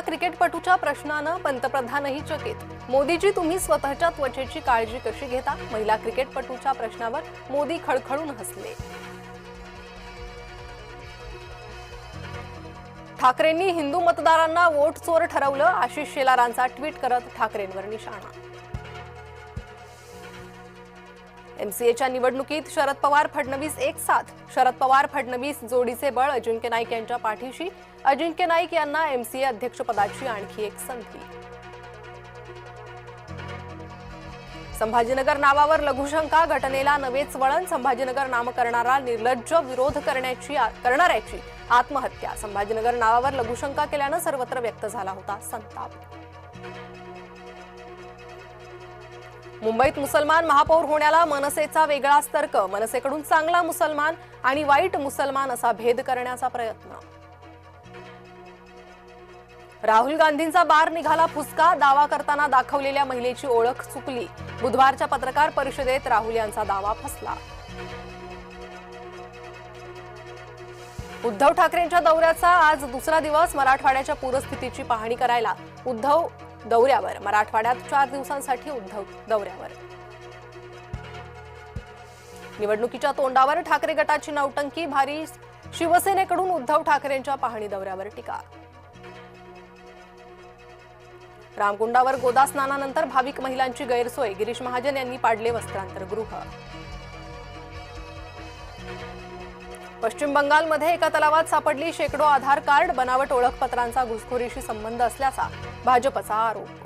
क्रिकेटपटूच्या प्रश्नानं पंतप्रधानही चकित। मोदीजी, तुम्ही स्वतःच्या त्वचेची काळजी कशी घेता? महिला क्रिकेटपटूच्या प्रश्नावर मोदी खळखळून हसले। ठाकरेंनी हिंदू मतदारांना वोट चोर ठरवलं, आशिष शेलारांचा ट्विट करत ठाकरेंवर निशाणा। एमसीएच्या निवडणुकीत शरद पवार फडणवीस एक साथ, शरद पवार फडणवीस जोडीचे बळ अजिंक्य नाईक यांच्या पाठीशी, अजिंक्य नाईक यांना एमसीए अध्यक्षपदाची आणखी एक संधी। संभाजीनगर नावावर लघुशंका, घटनेला नवेच वळण, संभाजीनगर नामकरणाला निर्लज्ज विरोध करणाऱ्याची आत्महत्या। संभाजीनगर नावावर लघुशंका केल्यानं सर्वत्र व्यक्त झाला होता संताप। मुंबईत मुसलमान महापौर होण्याला मनसेचा वेगळाच तर्क, मनसेकडून चांगला मुसलमान आणि वाईट मुसलमान असा भेद करण्याचा प्रयत्न। राहुल गांधींचा बार निघाला फुसका, दावा करताना दाखवलेल्या महिलेची ओळख चुकली, बुधवारच्या पत्रकार परिषदेत राहुल यांचा दावा फसला। उद्धव ठाकरेंच्या दौऱ्याचा आज दुसरा दिवस, मराठवाड्याच्या पूरस्थितीची पाहणी करायला उद्धव दौऱ्यावर, मराठवाड्यात 4 दिवसांसाठी उद्धव दौऱ्यावर। निवडणुकीच्या तोंडावर ठाकरे गटाची नौटंकी भारी, शिवसेनेकडून उद्धव ठाकरेंच्या पाहणी दौऱ्यावर टीका। रामकुंडावर गोदा स्नानानंतर भाविक महिलांची गैरसोय, गिरीश महाजन यांनी पाडले वस्त्रांतरगृह। पश्चिम बंगालमध्ये एका तलावात सापडली शेकडो आधार कार्ड, बनावट ओळखपत्रांचा घुसखोरीशी संबंध असल्याचा भाजपचा आरोप।